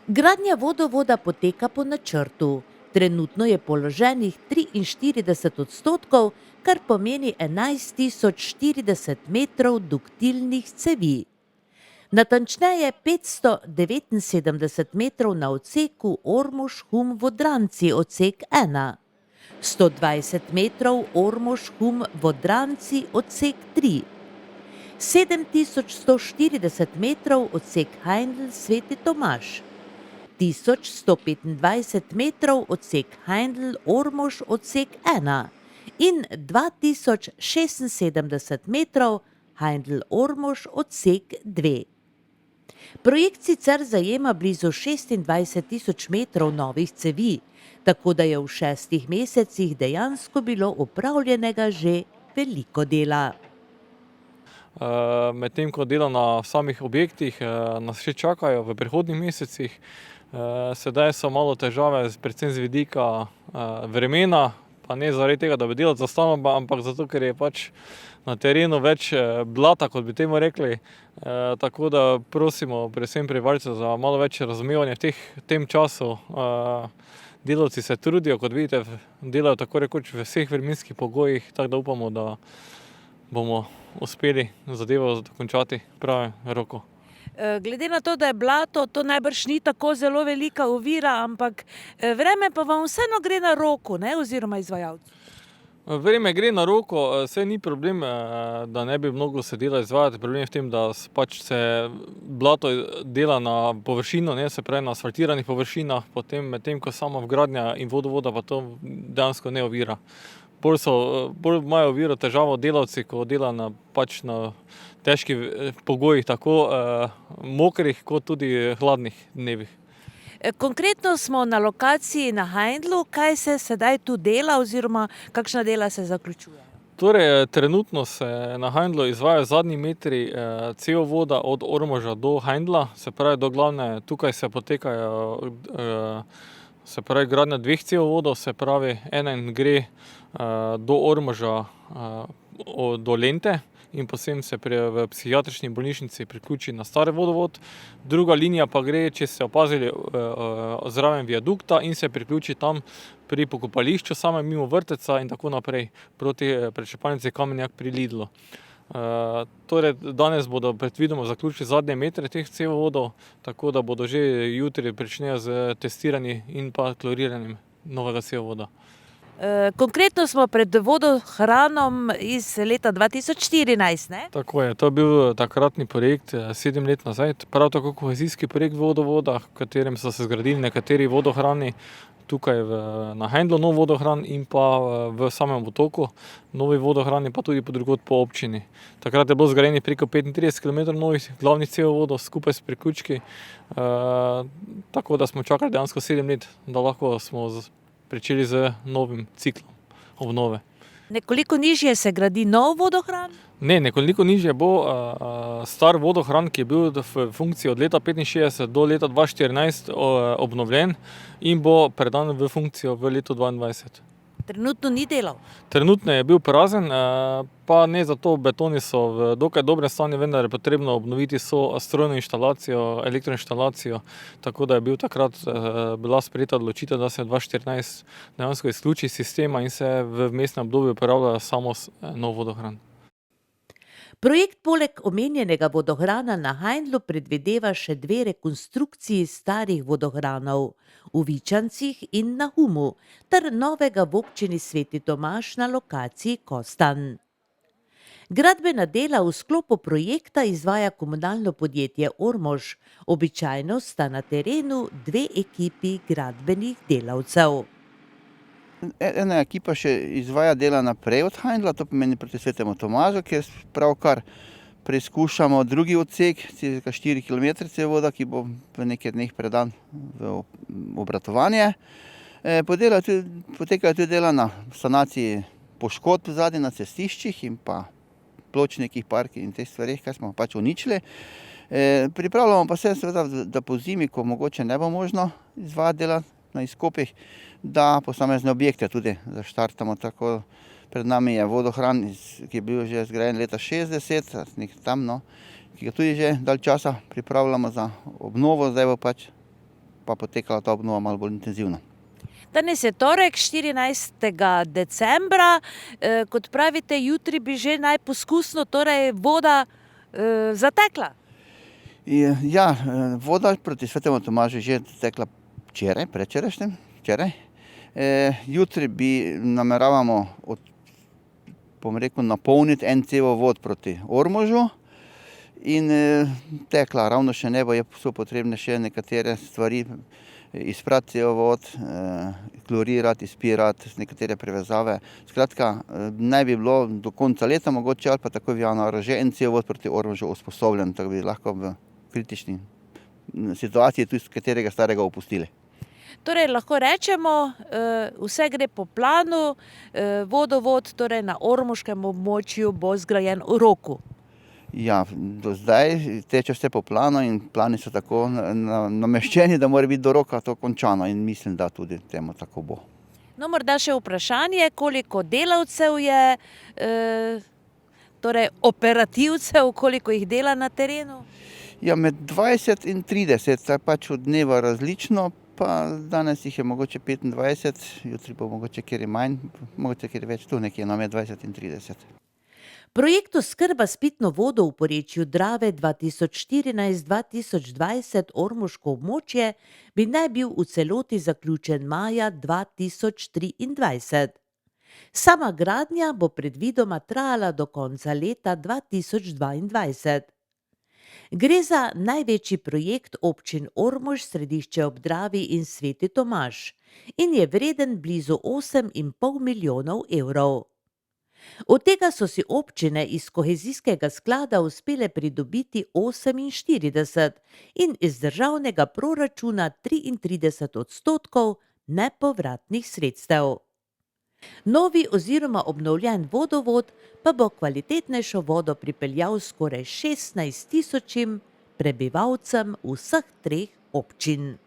Gradnja vodovoda poteka po načrtu. Trenutno je položenih 43%, kar pomeni 11.040 metrov duktilnih cevi. Natančneje 579 metrov na odseku Ormož-Hum-Vodranci odsek 1, 120 metrov Ormož-Hum-Vodranci odsek 3, 7140 metrov odsek Hajndl-Sveti Tomaž, 1125 metrov odsek Hajndl-Ormož odsek 1 in 2076 metrov Hajndl-Ormož odsek 2. Projekt sicer zajema blizu 26.000 metrov novih cevi, tako da je v 6 mesecih dejansko bilo opravljenega že veliko dela. Medtem ko dela na samih objektih nas še čakajo v prihodnjih mesecih. Sedaj so malo težave, predvsem z vidika vremena, pa ne zaradi tega, da bi delati zastalo, ampak zato, ker je pač na terenu več blata, kot bi temu rekli. Tako da prosimo predvsem prebivalce za malo več razumevanja v tem času. Delavci se trudijo, kot vidite, delajo tako rekoč v vseh vremenskih pogojih, tako da upamo, da bomo uspeli zadevo dokončati v pravem roku. Glede na to, da je blato, to najbrž ni tako zelo velika ovira, ampak vreme pa vam vseeno gre na roko, ne, oziroma izvajalcu? Vreme gre na roko, saj ni problem, da ne bi mnogo se dela izvajati. Problem je v tem, da pač se blato dela na površino, ne, se pravi na asfaltiranih površinah, potem medtem ko sama vgradnja in vodovoda pa to dejansko ne ovira. Bolj imajo oviro težavo delavci, ko dela na težkih pogojih, tako mokrih kot tudi hladnih dnevih. Konkretno smo na lokaciji na Hajndlu. Kaj se sedaj tu dela oziroma kakšna dela se zaključujejo? Torej, trenutno se na Hajndlu izvajajo zadnji metri cevovoda od Ormoža do Hajndla, se pravi do glavne, tukaj se potekajo gradnja 2 cevovodov, se pravi eden gre do Ormoža do Lente in potem se v psihiatrični bolnišnici priključi na stari vodovod. Druga linija pa gre, če ste opazili, zraven viadukta in se priključi tam pri pokopališču samem mimo vrtca in tako naprej proti prečrpalnici Kamenjak pri Lidlu. Torej, danes bodo predvidoma zaključili zadnje metre teh cevovodov, tako da bodo že jutri pričnejo z testiranjem in pa kloriranjem novega cevovoda. Konkretno smo pred vodohranom iz leta 2014, ne? Tako je, to je bil takratni projekt 7 let nazaj, prav tako kohezijski projekt vodovoda, v katerem so se zgradili nekateri vodohrani, tukaj na Hajndlu nov vodohran in pa v samem otoku novi vodohrani, pa tudi drugod po občini. Takrat je bilo zgrajenih preko 35 km novih glavnih cevovodov skupaj s priključki, tako da smo čakali dejansko 7 let, da lahko smo pričeli z novim ciklom obnove. Nekoliko nižje se gradi nov vodohran? Ne, nekoliko nižje bo star vodohran, ki je bil v funkciji od leta 1965 do leta 2014 obnovljen in bo predan v funkcijo v letu 2022. Trenutno ni delal? Trenutno je bil prazen, pa ne zato, betoni so v dokaj dobrem stanju, vendar je potrebno obnoviti strojno inštalacijo, elektroinštalacijo, tako da je bila sprejeta odločitev, da se 2014 dejansko izključi sistema in se v vmesnem obdobju uporablja samo nov vodohran. Projekt poleg omenjenega vodohrana na Hajndlu predvideva še 2 rekonstrukciji starih vodohranov v Vičancih in na Humu ter novega v občini Sveti Tomaž na lokaciji Kostanj. Gradbena dela v sklopu projekta izvaja komunalno podjetje Ormož, običajno sta na terenu 2 ekipi gradbenih delavcev. Ena ekipa še izvaja dela naprej od Hajndla, to pomeni proti Svetemu Tomažu, kjer pravkar preizkušamo drugi odsek, cirka 4 km cevovoda, ki bo v nekaj dneh predan v obratovanje. Potekajo tudi dela na sanaciji poškodb zadaj na cestiščih in pa pločnikih, parkih in teh stvareh, kar smo pač uničili. Pripravljamo pa se seveda, da po zimi, ko mogoče ne bo možno izvajati dela na izkopih, da posamezne objekte tudi zaštartamo. Tako pred nami je vodohran, ki je bil že zgrajen leta 60, ki ga tudi že dalj časa pripravljamo za obnovo. Zdaj bo pač pa potekala ta obnova malo bolj intenzivno. Danes je torek, 14. decembra, kot pravite, jutri bi že naj poskusno torej voda zatekla. Ja, voda proti Svetemu Tomažu je že tekla včeraj, včeraj. Jutri nameravamo napolniti en cevovod proti Ormožu in tekla, ravno še ne bo, so potrebne še nekatere stvari, izprati cevovod, klorirati, izpirati, nekatere prevezave. Skratka, naj bi bilo do konca leta mogoče ali pa takoj v januarju že en cevovod proti Ormožu usposobljen, tako bi lahko v kritični situaciji tudi katerega starega opustili. Torej lahko rečemo, vse gre po planu, vodovod torej na ormoškem območju bo zgrajen v roku. Ja, do zdaj teče vse po planu in plani so tako nameščeni, da mora biti do roka to končano in mislim, da tudi temu tako bo. No, morda še vprašanje, koliko delavcev je, torej operativcev, koliko jih dela na terenu? Ja, med 20 in 30, pač od dneva različno, pa danes jih je mogoče 25, jutri bo mogoče kjer manj, mogoče kjer več, tu nekje med 20 in 30. Projekt oskrba s pitno vodo v porečju Drave 2014-2020 ormoško območje bi naj bil v celoti zaključen maja 2023. Sama gradnja bo predvidoma trajala do konca leta 2022. Gre za največji projekt občin Ormož, Središče ob Dravi in Sveti Tomaž in je vreden blizu 8,5 milijonov evrov. Od tega so si občine iz kohezijskega sklada uspele pridobiti 48 in iz državnega proračuna 33% nepovratnih sredstev. Novi oziroma obnovljen vodovod pa bo kvalitetnejšo vodo pripeljal skoraj 16 tisočim prebivalcem vseh 3 občin.